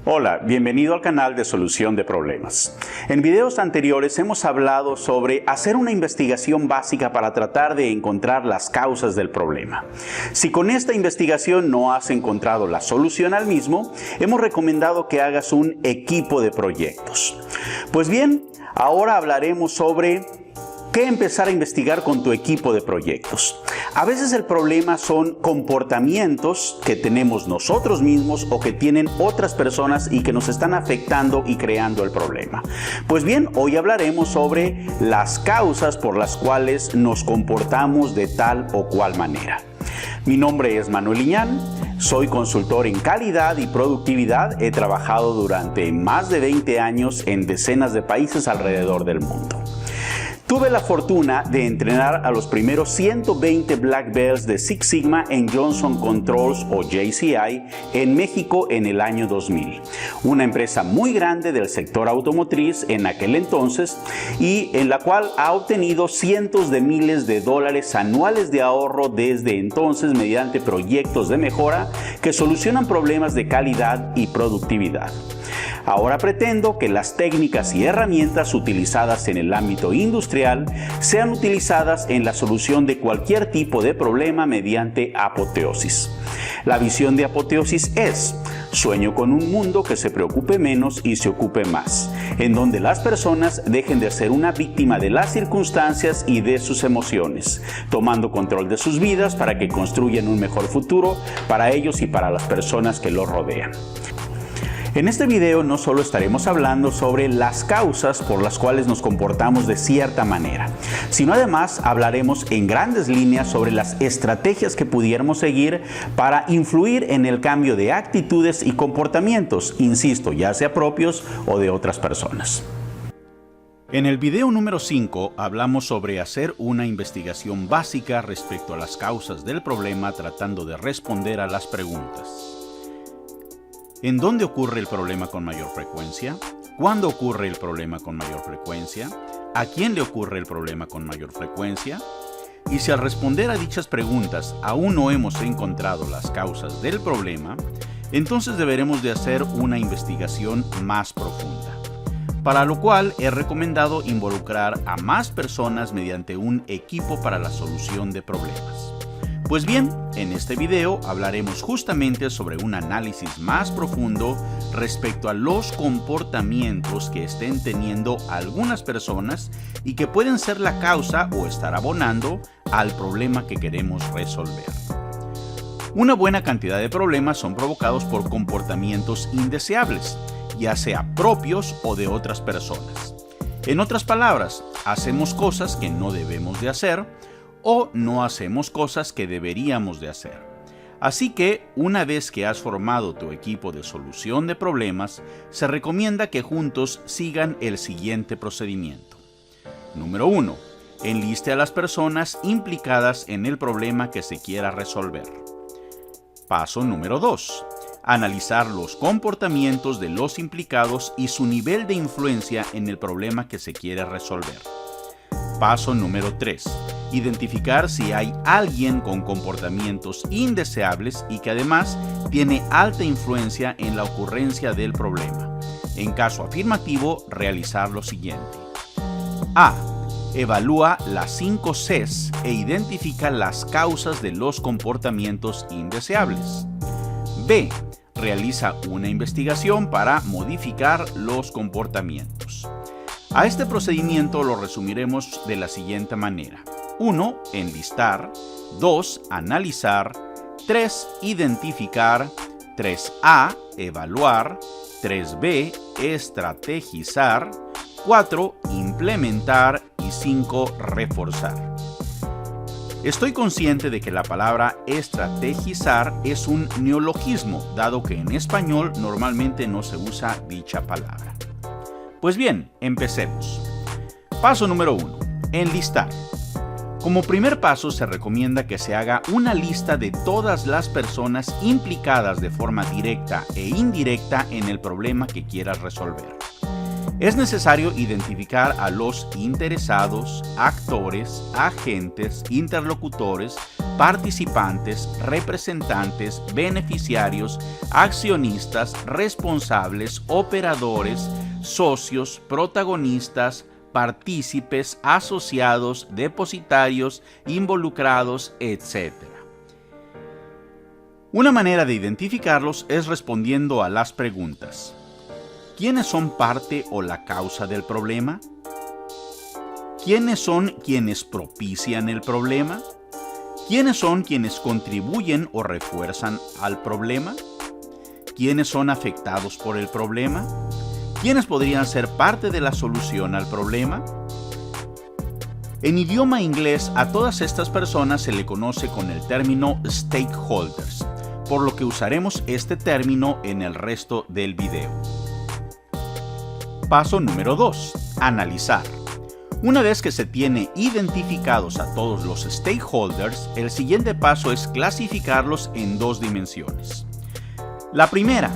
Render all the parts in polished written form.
Hola, bienvenido al canal de Solución de Problemas. En videos anteriores hemos hablado sobre hacer una investigación básica para tratar de encontrar las causas del problema. Si con esta investigación no has encontrado la solución al mismo, hemos recomendado que hagas un equipo de proyectos. Pues bien, ahora hablaremos sobre ¿qué empezar a investigar con tu equipo de proyectos? A veces el problema son comportamientos que tenemos nosotros mismos o que tienen otras personas y que nos están afectando y creando el problema. Pues bien, hoy hablaremos sobre las causas por las cuales nos comportamos de tal o cual manera. Mi nombre es Manuel Iñán, soy consultor en calidad y productividad. He trabajado durante más de 20 años en decenas de países alrededor del mundo. Tuve la fortuna de entrenar a los primeros 120 Black Belts de Six Sigma en Johnson Controls o JCI en México en el año 2000. Una empresa muy grande del sector automotriz en aquel entonces y en la cual ha obtenido cientos de miles de dólares anuales de ahorro desde entonces mediante proyectos de mejora que solucionan problemas de calidad y productividad. Ahora pretendo que las técnicas y herramientas utilizadas en el ámbito industrial sean utilizadas en la solución de cualquier tipo de problema mediante apoteosis. La visión de apoteosis es: sueño con un mundo que se preocupe menos y se ocupe más, en donde las personas dejen de ser una víctima de las circunstancias y de sus emociones, tomando control de sus vidas para que construyan un mejor futuro para ellos y para las personas que los rodean. En este video no solo estaremos hablando sobre las causas por las cuales nos comportamos de cierta manera, sino además hablaremos en grandes líneas sobre las estrategias que pudiéramos seguir para influir en el cambio de actitudes y comportamientos, insisto, ya sea propios o de otras personas. En el video número 5 hablamos sobre hacer una investigación básica respecto a las causas del problema tratando de responder a las preguntas. ¿En dónde ocurre el problema con mayor frecuencia? ¿Cuándo ocurre el problema con mayor frecuencia? ¿A quién le ocurre el problema con mayor frecuencia? Y si al responder a dichas preguntas aún no hemos encontrado las causas del problema, entonces deberemos de hacer una investigación más profunda. Para lo cual he recomendado involucrar a más personas mediante un equipo para la solución de problemas. Pues bien, en este video hablaremos justamente sobre un análisis más profundo respecto a los comportamientos que estén teniendo algunas personas y que pueden ser la causa o estar abonando al problema que queremos resolver. Una buena cantidad de problemas son provocados por comportamientos indeseables, ya sea propios o de otras personas. En otras palabras, hacemos cosas que no debemos de hacer o no hacemos cosas que deberíamos de hacer. Así que, una vez que has formado tu equipo de solución de problemas, se recomienda que juntos sigan el siguiente procedimiento. Número 1. Enliste a las personas implicadas en el problema que se quiera resolver. Paso número 2. Analizar los comportamientos de los implicados y su nivel de influencia en el problema que se quiere resolver. Paso número 3. Identificar si hay alguien con comportamientos indeseables y que además tiene alta influencia en la ocurrencia del problema. En caso afirmativo, realizar lo siguiente. A. Evalúa las 5 Cs e identifica las causas de los comportamientos indeseables. B. Realiza una investigación para modificar los comportamientos. A este procedimiento lo resumiremos de la siguiente manera. 1. Enlistar. 2. Analizar. 3. Identificar. 3A. Evaluar. 3B. Estrategizar. 4. Implementar. Y 5. Reforzar. Estoy consciente de que la palabra estrategizar es un neologismo, dado que en español normalmente no se usa dicha palabra. Pues bien, empecemos. Paso número 1. Enlistar. Como primer paso se recomienda que se haga una lista de todas las personas implicadas de forma directa e indirecta en el problema que quieras resolver. Es necesario identificar a los interesados, actores, agentes, interlocutores, participantes, representantes, beneficiarios, accionistas, responsables, operadores, socios, protagonistas, partícipes, asociados, depositarios, involucrados, etc. Una manera de identificarlos es respondiendo a las preguntas: ¿quiénes son parte o la causa del problema? ¿Quiénes son quienes propician el problema? ¿Quiénes son quienes contribuyen o refuerzan al problema? ¿Quiénes son afectados por el problema? ¿Quiénes podrían ser parte de la solución al problema? En idioma inglés, a todas estas personas se le conoce con el término stakeholders, por lo que usaremos este término en el resto del video. Paso número 2. Analizar. Una vez que se tiene identificados a todos los stakeholders, el siguiente paso es clasificarlos en dos dimensiones. La primera,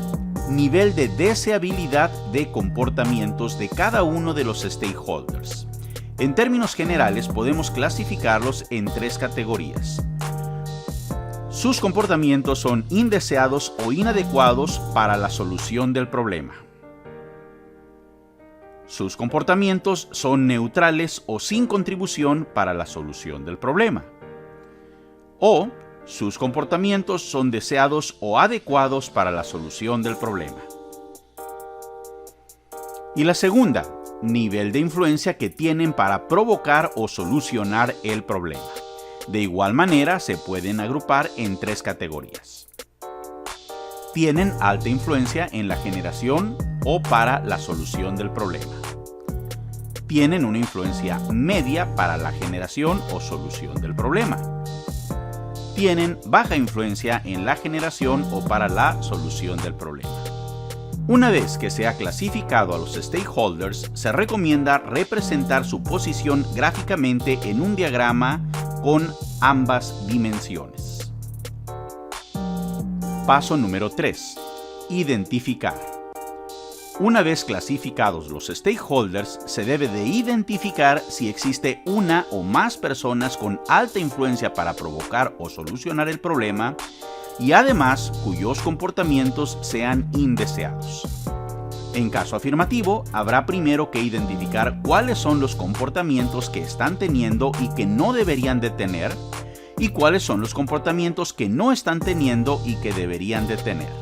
nivel de deseabilidad de comportamientos de cada uno de los stakeholders. En términos generales, podemos clasificarlos en tres categorías. Sus comportamientos son indeseados o inadecuados para la solución del problema. Sus comportamientos son neutrales o sin contribución para la solución del problema. O sus comportamientos son deseados o adecuados para la solución del problema. Y la segunda, nivel de influencia que tienen para provocar o solucionar el problema. De igual manera, se pueden agrupar en tres categorías. Tienen alta influencia en la generación o para la solución del problema. Tienen una influencia media para la generación o solución del problema. Tienen baja influencia en la generación o para la solución del problema. Una vez que se ha clasificado a los stakeholders, se recomienda representar su posición gráficamente en un diagrama con ambas dimensiones. Paso número 3. Identificar. Una vez clasificados los stakeholders, se debe de identificar si existe una o más personas con alta influencia para provocar o solucionar el problema y además cuyos comportamientos sean indeseados. En caso afirmativo, habrá primero que identificar cuáles son los comportamientos que están teniendo y que no deberían de tener, y cuáles son los comportamientos que no están teniendo y que deberían de tener.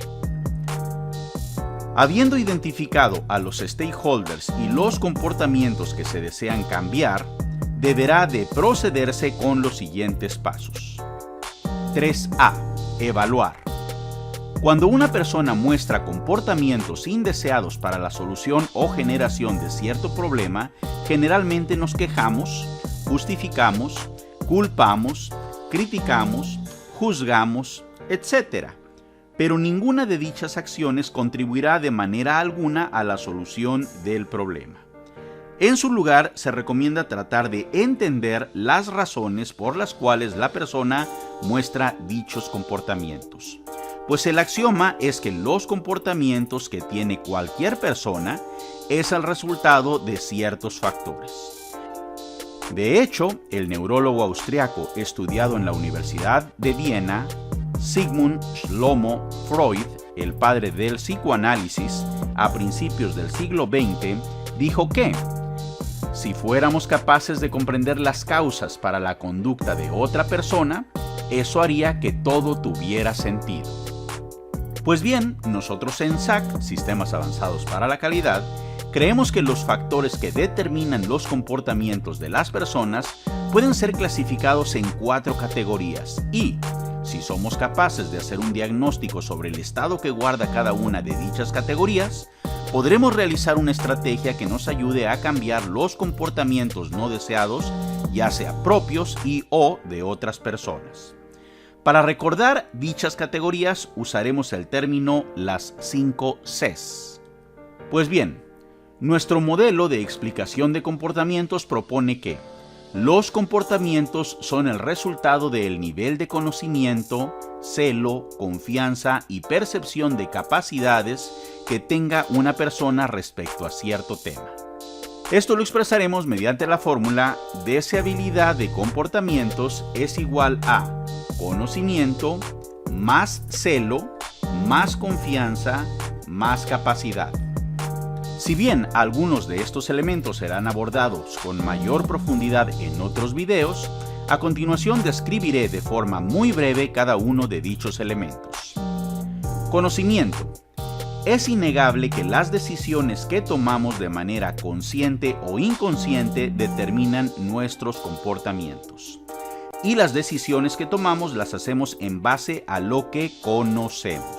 Habiendo identificado a los stakeholders y los comportamientos que se desean cambiar, deberá de procederse con los siguientes pasos. 3A. Evaluar. Cuando una persona muestra comportamientos indeseados para la solución o generación de cierto problema, generalmente nos quejamos, justificamos, culpamos, criticamos, juzgamos, etc. Pero ninguna de dichas acciones contribuirá de manera alguna a la solución del problema. En su lugar, se recomienda tratar de entender las razones por las cuales la persona muestra dichos comportamientos. Pues el axioma es que los comportamientos que tiene cualquier persona es el resultado de ciertos factores. De hecho, el neurólogo austriaco estudiado en la Universidad de Viena, Sigmund Shlomo Freud, el padre del psicoanálisis, a principios del siglo XX, dijo que si fuéramos capaces de comprender las causas para la conducta de otra persona, eso haría que todo tuviera sentido. Pues bien, nosotros en SAC, Sistemas Avanzados para la Calidad, creemos que los factores que determinan los comportamientos de las personas pueden ser clasificados en 4 categorías y, si somos capaces de hacer un diagnóstico sobre el estado que guarda cada una de dichas categorías, podremos realizar una estrategia que nos ayude a cambiar los comportamientos no deseados, ya sea propios o de otras personas. Para recordar dichas categorías usaremos el término las 5 Cs. Pues bien, nuestro modelo de explicación de comportamientos propone que los comportamientos son el resultado del nivel de conocimiento, celo, confianza y percepción de capacidades que tenga una persona respecto a cierto tema. Esto lo expresaremos mediante la fórmula deseabilidad de comportamientos es igual a conocimiento, más celo, más confianza, más capacidad. Si bien algunos de estos elementos serán abordados con mayor profundidad en otros videos, a continuación describiré de forma muy breve cada uno de dichos elementos. Conocimiento. Es innegable que las decisiones que tomamos de manera consciente o inconsciente determinan nuestros comportamientos. Y las decisiones que tomamos las hacemos en base a lo que conocemos.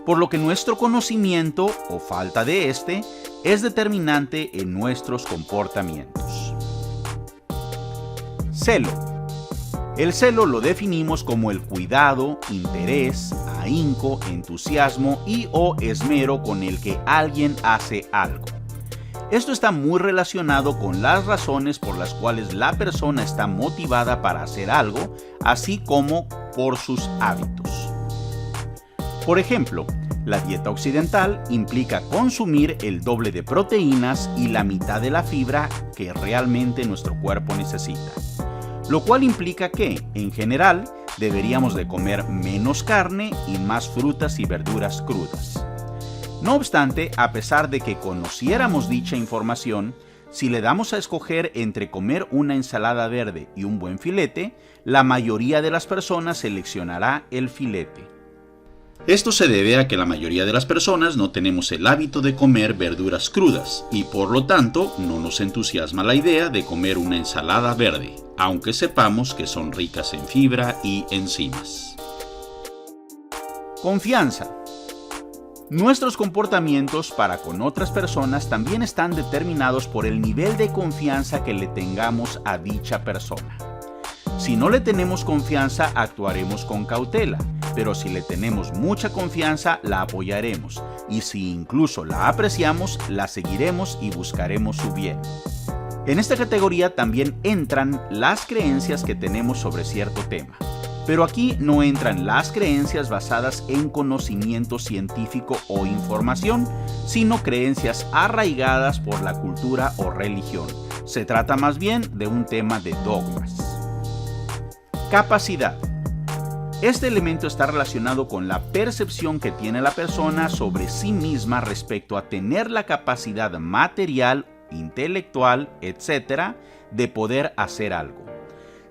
Por lo que nuestro conocimiento, o falta de este, es determinante en nuestros comportamientos. Celo. El celo lo definimos como el cuidado, interés, ahínco, entusiasmo y o esmero con el que alguien hace algo. Esto está muy relacionado con las razones por las cuales la persona está motivada para hacer algo, así como por sus hábitos. Por ejemplo, la dieta occidental implica consumir el doble de proteínas y la mitad de la fibra que realmente nuestro cuerpo necesita. Lo cual implica que, en general, deberíamos de comer menos carne y más frutas y verduras crudas. No obstante, a pesar de que conociéramos dicha información, si le damos a escoger entre comer una ensalada verde y un buen filete, la mayoría de las personas seleccionará el filete. Esto se debe a que la mayoría de las personas no tenemos el hábito de comer verduras crudas y por lo tanto no nos entusiasma la idea de comer una ensalada verde, aunque sepamos que son ricas en fibra y enzimas. Confianza. Nuestros comportamientos para con otras personas también están determinados por el nivel de confianza que le tengamos a dicha persona. Si no le tenemos confianza, actuaremos con cautela, pero si le tenemos mucha confianza, la apoyaremos, y si incluso la apreciamos, la seguiremos y buscaremos su bien. En esta categoría también entran las creencias que tenemos sobre cierto tema, pero aquí no entran las creencias basadas en conocimiento científico o información, sino creencias arraigadas por la cultura o religión. Se trata más bien de un tema de dogmas. Capacidad. Este elemento está relacionado con la percepción que tiene la persona sobre sí misma respecto a tener la capacidad material, intelectual, etc., de poder hacer algo.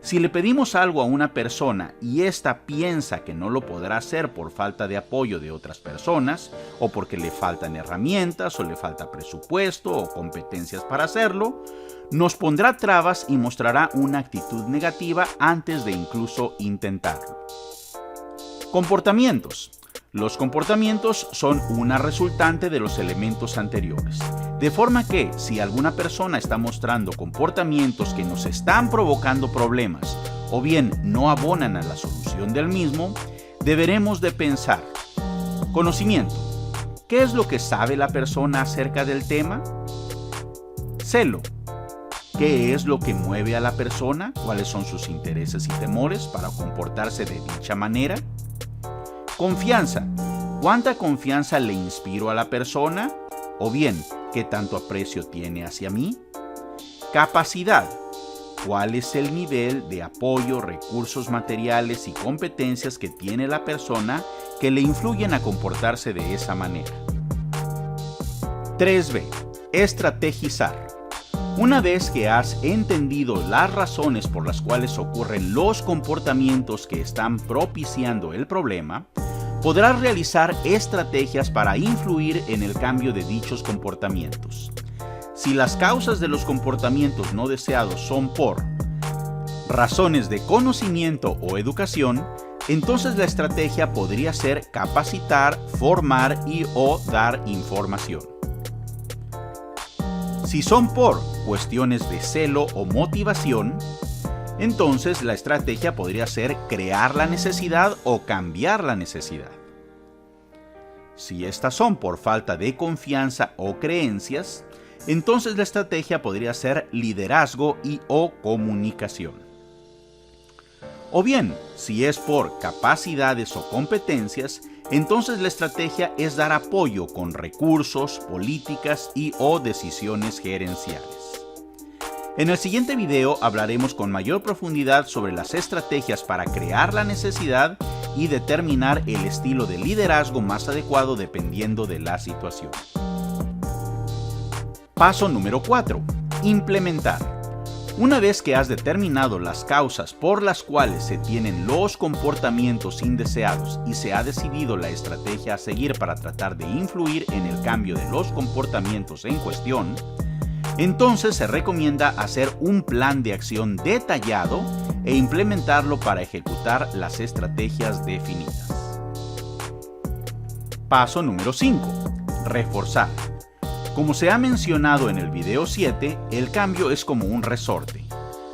Si le pedimos algo a una persona y ésta piensa que no lo podrá hacer por falta de apoyo de otras personas, o porque le faltan herramientas, o le falta presupuesto o competencias para hacerlo, nos pondrá trabas y mostrará una actitud negativa antes de incluso intentarlo. Comportamientos. Los comportamientos son una resultante de los elementos anteriores, de forma que si alguna persona está mostrando comportamientos que nos están provocando problemas o bien no abonan a la solución del mismo, deberemos de pensar. Conocimiento. ¿Qué es lo que sabe la persona acerca del tema? Celo. ¿Qué es lo que mueve a la persona? ¿Cuáles son sus intereses y temores para comportarse de dicha manera? Confianza. ¿Cuánta confianza le inspiro a la persona? O bien, ¿qué tanto aprecio tiene hacia mí? Capacidad. ¿Cuál es el nivel de apoyo, recursos materiales y competencias que tiene la persona que le influyen a comportarse de esa manera? 3B. Estrategizar. Una vez que has entendido las razones por las cuales ocurren los comportamientos que están propiciando el problema, podrás realizar estrategias para influir en el cambio de dichos comportamientos. Si las causas de los comportamientos no deseados son por razones de conocimiento o educación, entonces la estrategia podría ser capacitar, formar y o dar información. Si son por cuestiones de celo o motivación, entonces la estrategia podría ser crear la necesidad o cambiar la necesidad. Si estas son por falta de confianza o creencias, entonces la estrategia podría ser liderazgo y o comunicación. O bien, si es por capacidades o competencias, entonces la estrategia es dar apoyo con recursos, políticas y o decisiones gerenciales. En el siguiente video hablaremos con mayor profundidad sobre las estrategias para crear la necesidad y determinar el estilo de liderazgo más adecuado dependiendo de la situación. Paso número 4. Implementar. Una vez que has determinado las causas por las cuales se tienen los comportamientos indeseados y se ha decidido la estrategia a seguir para tratar de influir en el cambio de los comportamientos en cuestión, entonces se recomienda hacer un plan de acción detallado e implementarlo para ejecutar las estrategias definidas. Paso número 5. Reforzar. Como se ha mencionado en el video 7, el cambio es como un resorte.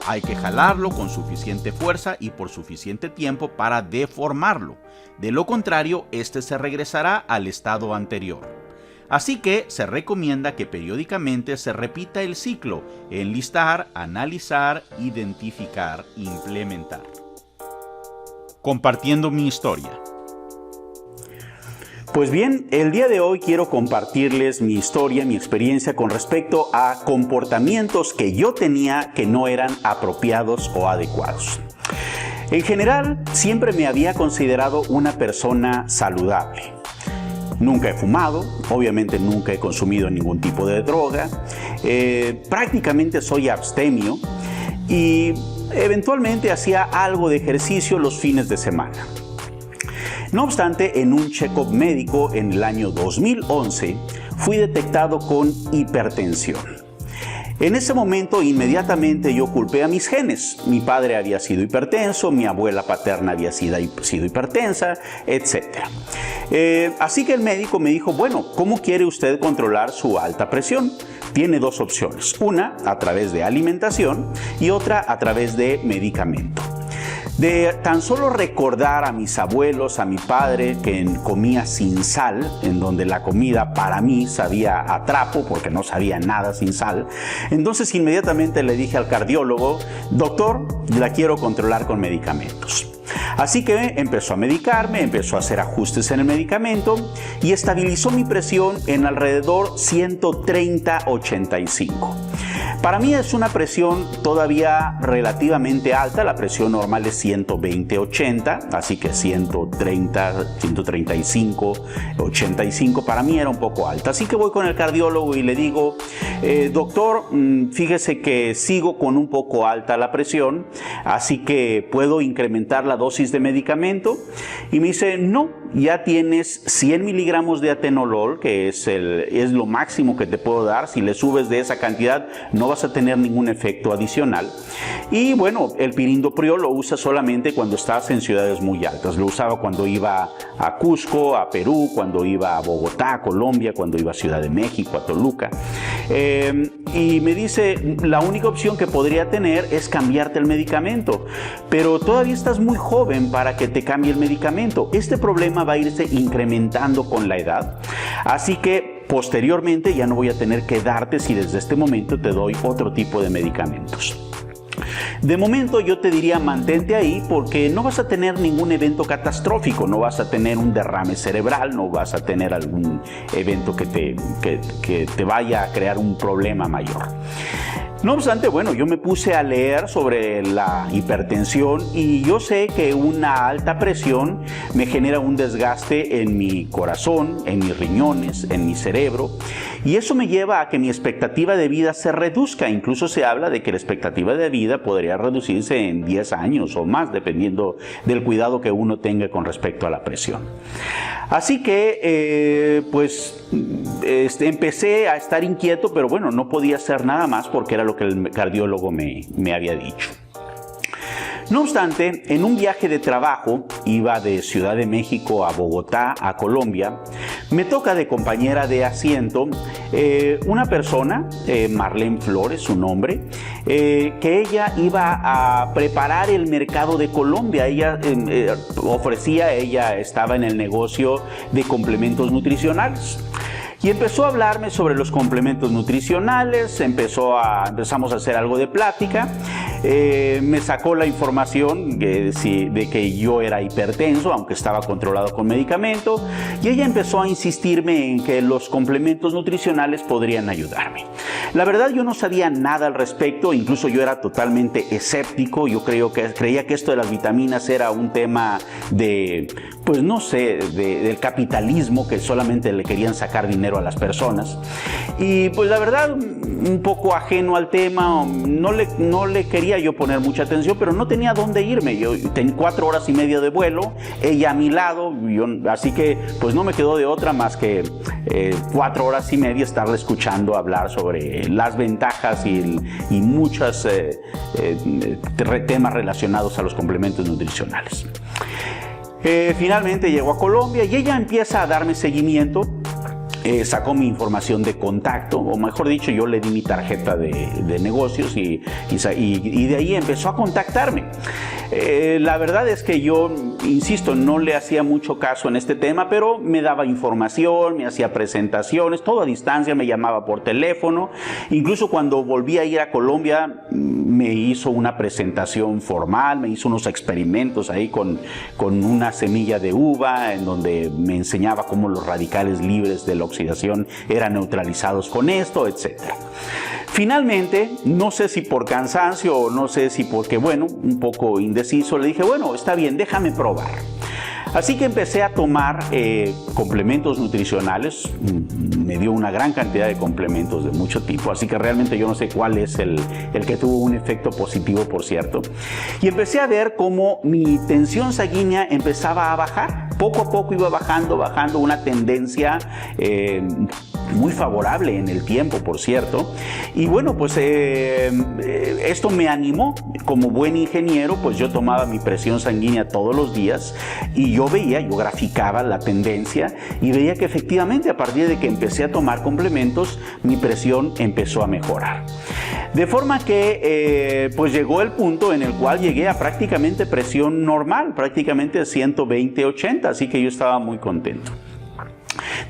Hay que jalarlo con suficiente fuerza y por suficiente tiempo para deformarlo. De lo contrario, este se regresará al estado anterior. Así que se recomienda que periódicamente se repita el ciclo: enlistar, analizar, identificar, implementar. Compartiendo mi historia. Pues bien, el día de hoy quiero compartirles mi historia, mi experiencia con respecto a comportamientos que yo tenía que no eran apropiados o adecuados. En general, siempre me había considerado una persona saludable. Nunca he fumado, obviamente nunca he consumido ningún tipo de droga, prácticamente soy abstemio y eventualmente hacía algo de ejercicio los fines de semana. No obstante, en un check-up médico en el año 2011 fui detectado con hipertensión. En ese momento, inmediatamente yo culpé a mis genes. Mi padre había sido hipertenso, mi abuela paterna había sido hipertensa, etc. Así que el médico me dijo, bueno, ¿cómo quiere usted controlar su alta presión? Tiene dos opciones, una a través de alimentación y otra a través de medicamento. De tan solo recordar a mis abuelos, a mi padre, que comía sin sal, en donde la comida para mí sabía a trapo, porque no sabía nada sin sal, entonces inmediatamente le dije al cardiólogo, doctor, la quiero controlar con medicamentos. Así que empezó a medicarme, empezó a hacer ajustes en el medicamento y estabilizó mi presión en alrededor 130/85. Para mí es una presión todavía relativamente alta, la presión normal es 120/80, así que 130, 135, 85 para mí era un poco alta. Así que voy con el cardiólogo y le digo, doctor, fíjese que sigo con un poco alta la presión, así que puedo incrementar la dosis de medicamento. Y me dice, no, ya tienes 100 miligramos de atenolol, que es lo máximo que te puedo dar. Si le subes de esa cantidad, no vas a tener ningún efecto adicional. Y bueno, el pirindopril lo usa solamente cuando estás en ciudades muy altas. Lo usaba cuando iba a Cusco, a Perú, cuando iba a Bogotá, a Colombia, cuando iba a Ciudad de México, a Toluca. Y me dice, la única opción que podría tener es cambiarte el medicamento, pero todavía estás muy joven para que te cambie el medicamento. Este problema va a irse incrementando con la edad, así que posteriormente ya no voy a tener que darte si desde este momento te doy otro tipo de medicamentos. De momento yo te diría mantente ahí porque no vas a tener ningún evento catastrófico, no vas a tener un derrame cerebral, no vas a tener algún evento que te vaya a crear un problema mayor. No obstante, bueno, yo me puse a leer sobre la hipertensión y yo sé que una alta presión me genera un desgaste en mi corazón, en mis riñones, en mi cerebro, y eso me lleva a que mi expectativa de vida se reduzca. Incluso se habla de que la expectativa de vida podría reducirse en 10 años o más, dependiendo del cuidado que uno tenga con respecto a la presión. Así que, empecé a estar inquieto, pero bueno, no podía hacer nada más porque era lo que el cardiólogo me había dicho. No obstante, en un viaje de trabajo, iba de Ciudad de México a Bogotá, a Colombia, me toca de compañera de asiento una persona, Marlene Flores, su nombre, que ella iba a preparar el mercado de Colombia. Ella ella estaba en el negocio de complementos nutricionales. Y empezó a hablarme sobre los complementos nutricionales, empezamos a hacer algo de plática Me sacó la información de que yo era hipertenso, aunque estaba controlado con medicamento, y ella empezó a insistirme en que los complementos nutricionales podrían ayudarme. La verdad, yo no sabía nada al respecto, incluso yo era totalmente escéptico. Yo creía que esto de las vitaminas era un tema de, pues no sé, del capitalismo, que solamente le querían sacar dinero a las personas. Y pues la verdad, un poco ajeno al tema, no le quería yo poner mucha atención, pero no tenía dónde irme. Yo tenía 4 horas y media de vuelo, ella a mi lado, así que pues no me quedó de otra más que 4 horas y media estarle escuchando hablar sobre las ventajas y muchos temas relacionados a los complementos nutricionales. Finalmente llegó a Colombia y ella empieza a darme seguimiento. Sacó mi información de contacto, o mejor dicho, yo le di mi tarjeta de negocios y de ahí empezó a contactarme. La verdad es que yo, insisto, no le hacía mucho caso en este tema, pero me daba información, me hacía presentaciones, todo a distancia, me llamaba por teléfono. Incluso cuando volví a ir a Colombia, me hizo una presentación formal, me hizo unos experimentos ahí con una semilla de uva, en donde me enseñaba cómo los radicales libres de la oxidación eran neutralizados con esto, etc. Finalmente, no sé si por cansancio o no sé si porque, bueno, un poco indeciso, le dije, bueno, está bien, déjame probar. Así que empecé a tomar complementos nutricionales. Me dio una gran cantidad de complementos de mucho tipo, así que realmente yo no sé cuál es el que tuvo un efecto positivo, por cierto. Y empecé a ver cómo mi tensión sanguínea empezaba a bajar. Poco a poco iba bajando, una tendencia muy favorable en el tiempo, por cierto. Y bueno, pues esto me animó. Como buen ingeniero, pues yo tomaba mi presión sanguínea todos los días y yo graficaba la tendencia y veía que efectivamente a partir de que empecé a tomar complementos, mi presión empezó a mejorar. De forma que pues llegó el punto en el cual llegué a prácticamente presión normal, prácticamente 120/80, así que yo estaba muy contento.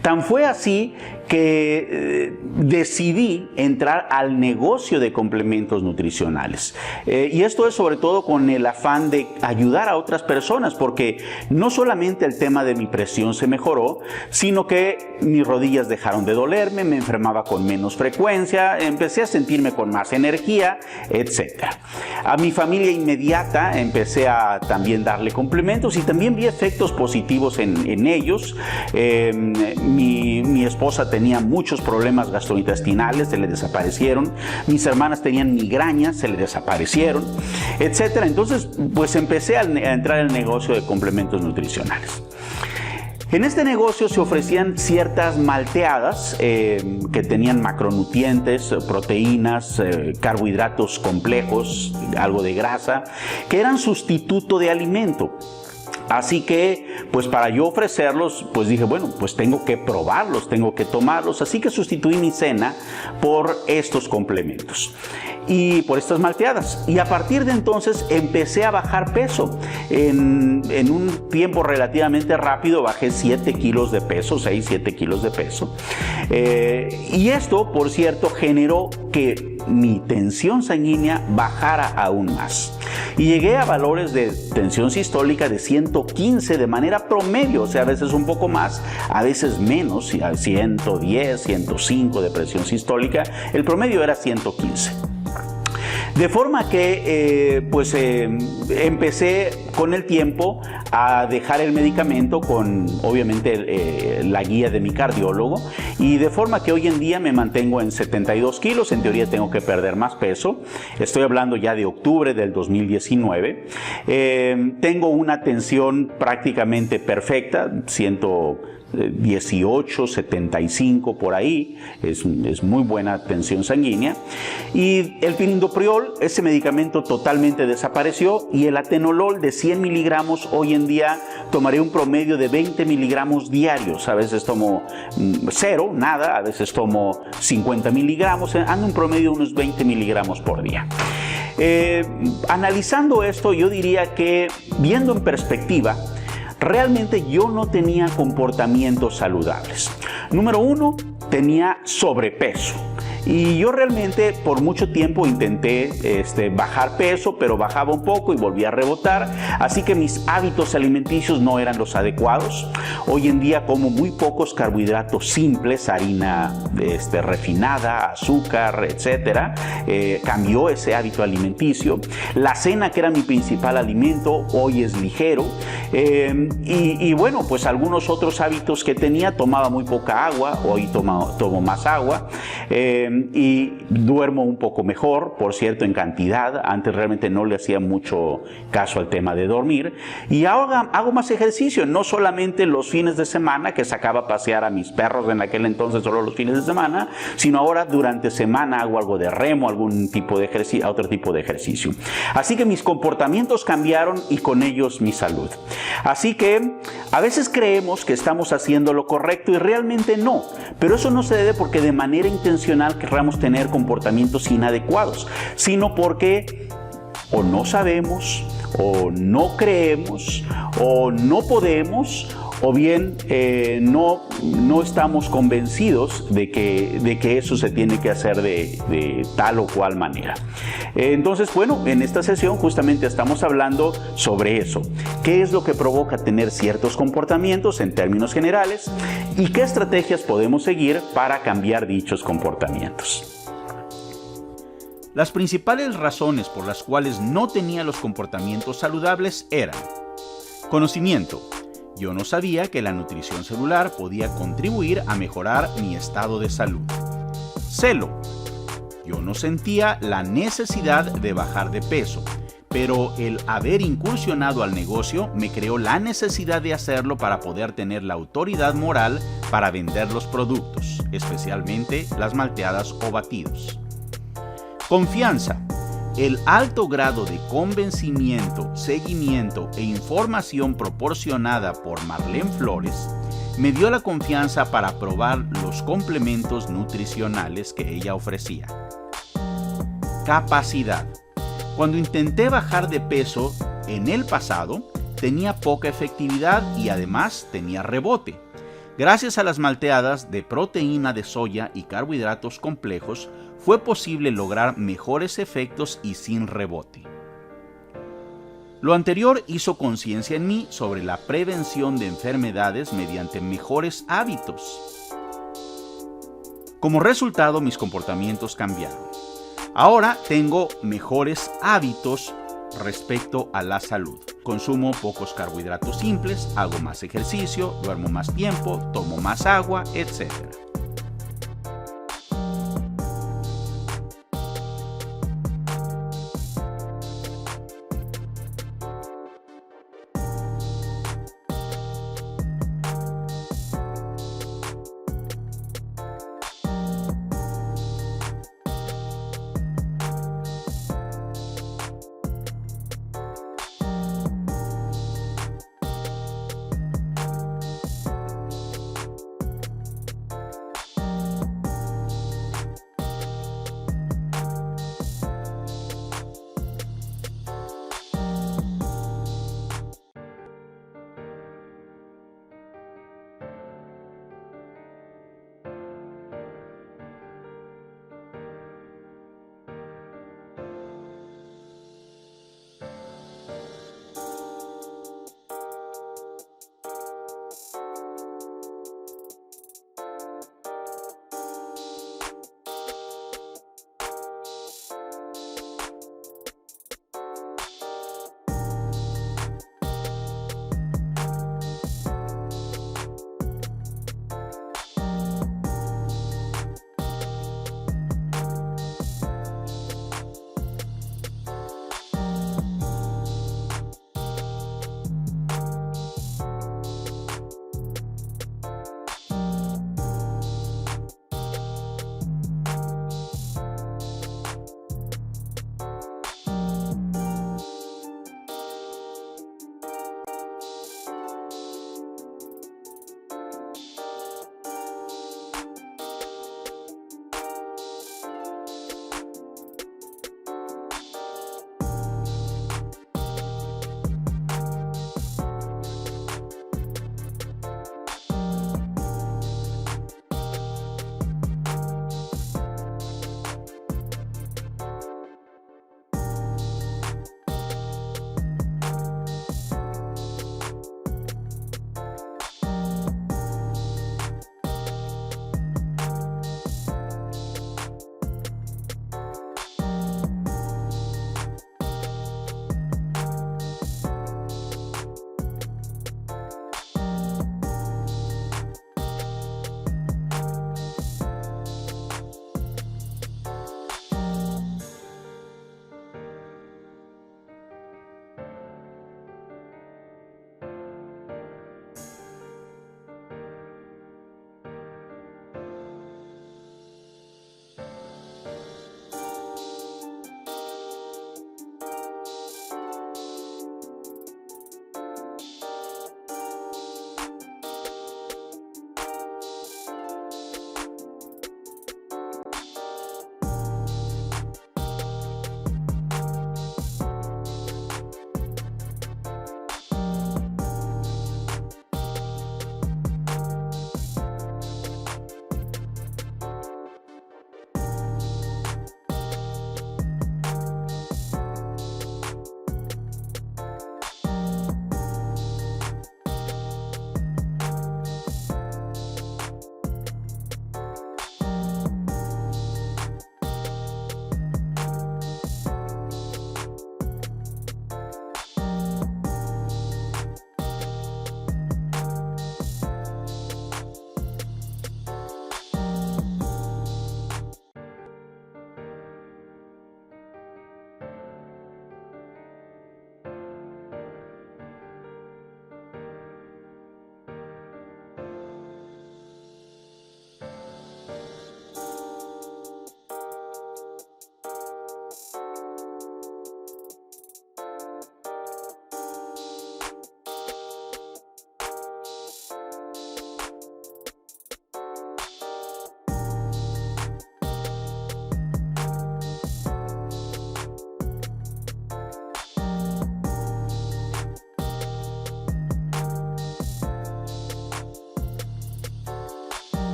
Tan fue así que decidí entrar al negocio de complementos nutricionales. Y esto es sobre todo con el afán de ayudar a otras personas, porque no solamente el tema de mi presión se mejoró, sino que mis rodillas dejaron de dolerme, me enfermaba con menos frecuencia, empecé a sentirme con más energía, etc. A mi familia inmediata empecé a también darle complementos y también vi efectos positivos en ellos. Mi esposa tenía muchos problemas gastrointestinales, se le desaparecieron. Mis hermanas tenían migrañas, se le desaparecieron, etc. Entonces, pues empecé a entrar en el negocio de complementos nutricionales. En este negocio se ofrecían ciertas malteadas que tenían macronutrientes, proteínas, carbohidratos complejos, algo de grasa, que eran sustituto de alimento. Así que, pues para yo ofrecerlos, pues dije, bueno, pues tengo que probarlos, tengo que tomarlos. Así que sustituí mi cena por estos complementos y por estas malteadas. Y a partir de entonces empecé a bajar peso. En un tiempo relativamente rápido bajé 7 kilos de peso, 6-7 kilos de peso. Y esto, por cierto, generó que mi tensión sanguínea bajara aún más. Y llegué a valores de tensión sistólica de 115 de manera promedio, o sea, a veces un poco más, a veces menos, 110, 105 de presión sistólica. El promedio era 115. De forma que empecé con el tiempo a dejar el medicamento con obviamente la guía de mi cardiólogo, y de forma que hoy en día me mantengo en 72 kilos, en teoría tengo que perder más peso. Estoy hablando ya de octubre del 2019. Tengo una tensión prácticamente perfecta, 118, 75 por ahí, es muy buena tensión sanguínea. Y el perindopriol, ese medicamento totalmente desapareció, y el atenolol de 100 miligramos, hoy en día tomaré un promedio de 20 miligramos diarios. A veces tomo 0, nada, a veces tomo 50 miligramos, ando un promedio de unos 20 miligramos por día. Analizando esto, yo diría que, viendo en perspectiva, realmente yo no tenía comportamientos saludables. Número 1, tenía sobrepeso. Y yo realmente por mucho tiempo intenté bajar peso, pero bajaba un poco y volvía a rebotar, así que mis hábitos alimenticios no eran los adecuados. Hoy en día como muy pocos carbohidratos simples, harina refinada, azúcar, etcétera. Cambió ese hábito alimenticio. La cena, que era mi principal alimento, hoy es ligero. Y bueno, pues algunos otros hábitos que tenía: tomaba muy poca agua, hoy tomo más agua. Y duermo un poco mejor, por cierto, en cantidad. Antes realmente no le hacía mucho caso al tema de dormir. Y ahora hago más ejercicio, no solamente los fines de semana, que sacaba a pasear a mis perros en aquel entonces solo los fines de semana, sino ahora durante semana hago algo de remo, algún tipo de ejercicio, otro tipo de ejercicio. Así que mis comportamientos cambiaron y con ellos mi salud. Así que a veces creemos que estamos haciendo lo correcto y realmente no, pero eso no se debe porque de manera intencional querramos tener comportamientos inadecuados, sino porque o no sabemos, o no creemos, o no podemos, o bien no estamos convencidos de que eso se tiene que hacer de tal o cual manera. Entonces, bueno, en esta sesión justamente estamos hablando sobre eso. ¿Qué es lo que provoca tener ciertos comportamientos en términos generales? ¿Y qué estrategias podemos seguir para cambiar dichos comportamientos? Las principales razones por las cuales no tenía los comportamientos saludables eran: conocimiento. Yo no sabía que la nutrición celular podía contribuir a mejorar mi estado de salud. Celo. Yo no sentía la necesidad de bajar de peso, pero el haber incursionado al negocio me creó la necesidad de hacerlo para poder tener la autoridad moral para vender los productos, especialmente las malteadas o batidos. Confianza. El alto grado de convencimiento, seguimiento e información proporcionada por Marlene Flores me dio la confianza para probar los complementos nutricionales que ella ofrecía. Capacidad. Cuando intenté bajar de peso en el pasado, tenía poca efectividad y además tenía rebote. Gracias a las malteadas de proteína de soya y carbohidratos complejos, fue posible lograr mejores efectos y sin rebote. Lo anterior hizo conciencia en mí sobre la prevención de enfermedades mediante mejores hábitos. Como resultado, mis comportamientos cambiaron. Ahora tengo mejores hábitos respecto a la salud. Consumo pocos carbohidratos simples, hago más ejercicio, duermo más tiempo, tomo más agua, etc.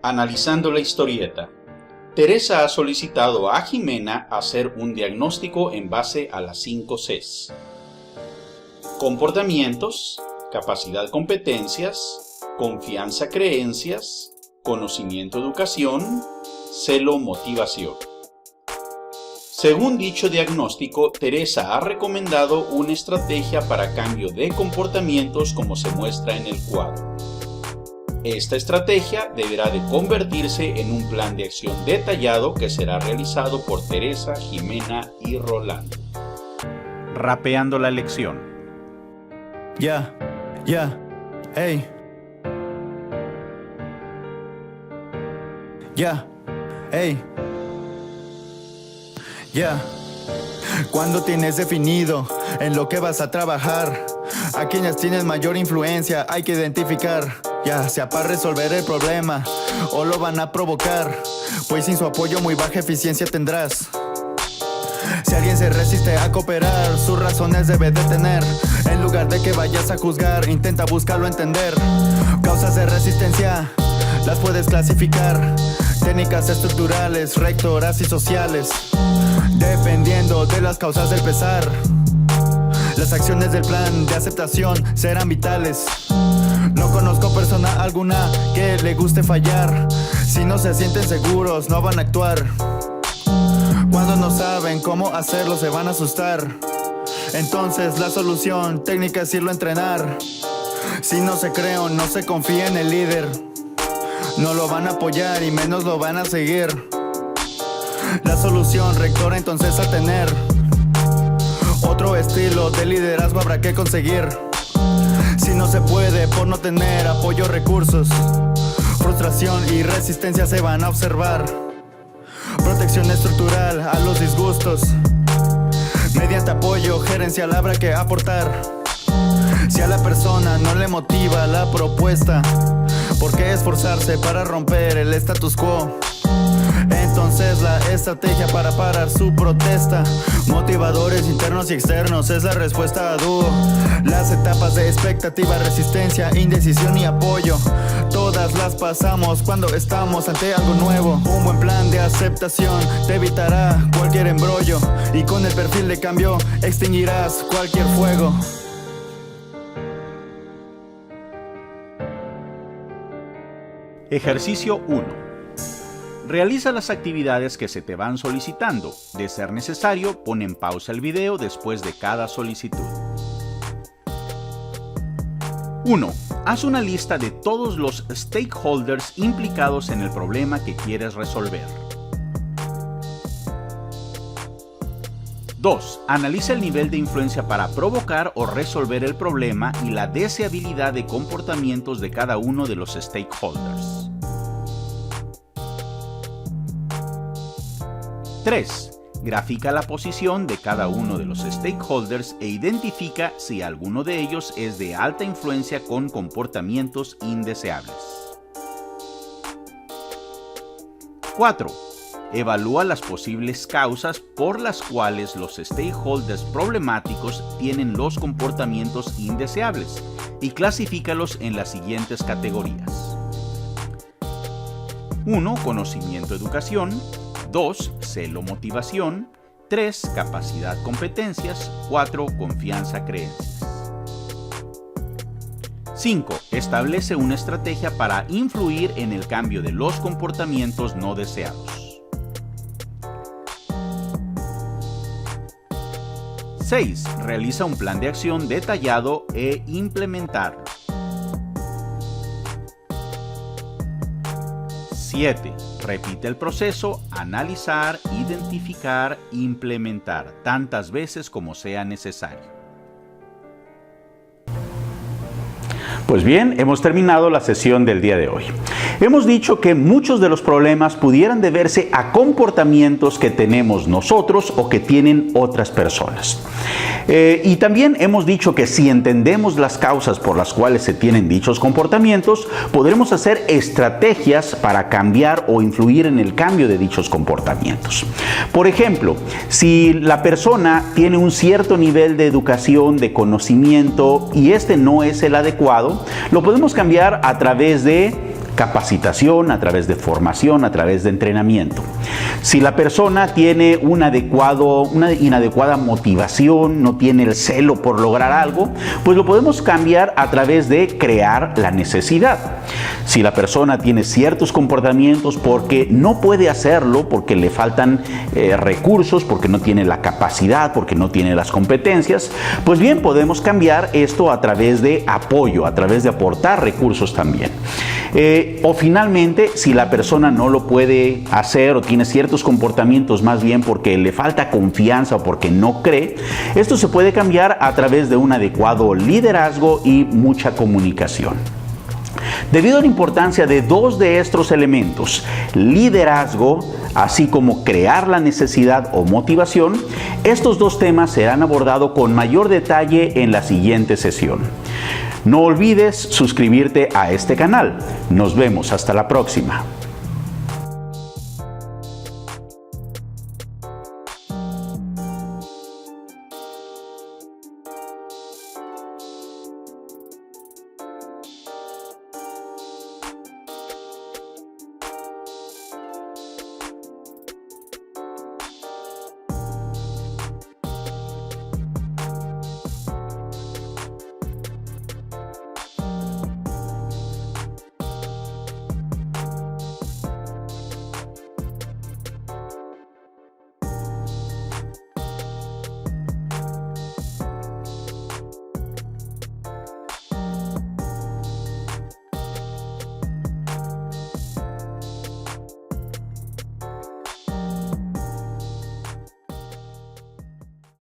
Analizando la historieta, Teresa ha solicitado a Jimena hacer un diagnóstico en base a las 5 Cs. Comportamientos, capacidad competencias, confianza creencias, conocimiento educación, celo motivación. Según dicho diagnóstico, Teresa ha recomendado una estrategia para cambio de comportamientos como se muestra en el cuadro. Esta estrategia deberá de convertirse en un plan de acción detallado que será realizado por Teresa, Jimena y Rolando. Rapeando la lección. Ya, hey. Ya, hey. Ya. Cuando tienes definido en lo que vas a trabajar, a quienes tienes mayor influencia hay que identificar, ya sea para resolver el problema o lo van a provocar, pues sin su apoyo muy baja eficiencia tendrás. Si alguien se resiste a cooperar, sus razones debe de tener. En lugar de que vayas a juzgar, intenta buscarlo entender. Causas de resistencia, las puedes clasificar. Técnicas estructurales, rectoras y sociales, dependiendo de las causas del pesar. Las acciones del plan de aceptación serán vitales. No conozco persona alguna que le guste fallar. Si no se sienten seguros, no van a actuar. Cuando no saben cómo hacerlo, se van a asustar. Entonces la solución técnica es irlo a entrenar. Si no se cree o no se confía en el líder, no lo van a apoyar y menos lo van a seguir. La solución rectora entonces a tener otro estilo de liderazgo habrá que conseguir. Si no se puede por no tener apoyo o recursos, frustración y resistencia se van a observar. Protección estructural a los disgustos, mediante apoyo gerencial habrá que aportar. Si a la persona no le motiva la propuesta, ¿por qué esforzarse para romper el status quo? Entonces la estrategia para parar su protesta, motivadores internos y externos, es la respuesta a dúo. Las etapas de expectativa, resistencia, indecisión y apoyo, todas las pasamos cuando estamos ante algo nuevo. Un buen plan de aceptación te evitará cualquier embrollo, y con el perfil de cambio extinguirás cualquier fuego. Ejercicio 1. Realiza las actividades que se te van solicitando. De ser necesario, pon en pausa el video después de cada solicitud. 1. Haz una lista de todos los stakeholders implicados en el problema que quieres resolver. 2. Analiza el nivel de influencia para provocar o resolver el problema y la deseabilidad de comportamientos de cada uno de los stakeholders. 3. Grafica la posición de cada uno de los stakeholders e identifica si alguno de ellos es de alta influencia con comportamientos indeseables. 4. Evalúa las posibles causas por las cuales los stakeholders problemáticos tienen los comportamientos indeseables y clasifícalos en las siguientes categorías. 1. Conocimiento educación. 2. Celo motivación. 3. Capacidad competencias. 4. Confianza creencias. 5. Establece una estrategia para influir en el cambio de los comportamientos no deseados. 6. Realiza un plan de acción detallado e implementarlo. 7. Repite el proceso, analizar, identificar, implementar, tantas veces como sea necesario. Pues bien, hemos terminado la sesión del día de hoy. Hemos dicho que muchos de los problemas pudieran deberse a comportamientos que tenemos nosotros o que tienen otras personas. Y también hemos dicho que si entendemos las causas por las cuales se tienen dichos comportamientos, podremos hacer estrategias para cambiar o influir en el cambio de dichos comportamientos. Por ejemplo, si la persona tiene un cierto nivel de educación, de conocimiento, y este no es el adecuado, lo podemos cambiar a través de capacitación, a través de formación, a través de entrenamiento. Si la persona tiene una inadecuada motivación, no tiene el celo por lograr algo, pues lo podemos cambiar a través de crear la necesidad. Si la persona tiene ciertos comportamientos porque no puede hacerlo, porque le faltan recursos, porque no tiene la capacidad, porque no tiene las competencias, pues bien, podemos cambiar esto a través de apoyo, a través de aportar recursos también. O finalmente, si la persona no lo puede hacer o tiene ciertos comportamientos más bien porque le falta confianza o porque no cree, esto se puede cambiar a través de un adecuado liderazgo y mucha comunicación. Debido a la importancia de dos de estos elementos, liderazgo, así como crear la necesidad o motivación, estos dos temas serán abordados con mayor detalle en la siguiente sesión. No olvides suscribirte a este canal. Nos vemos hasta la próxima.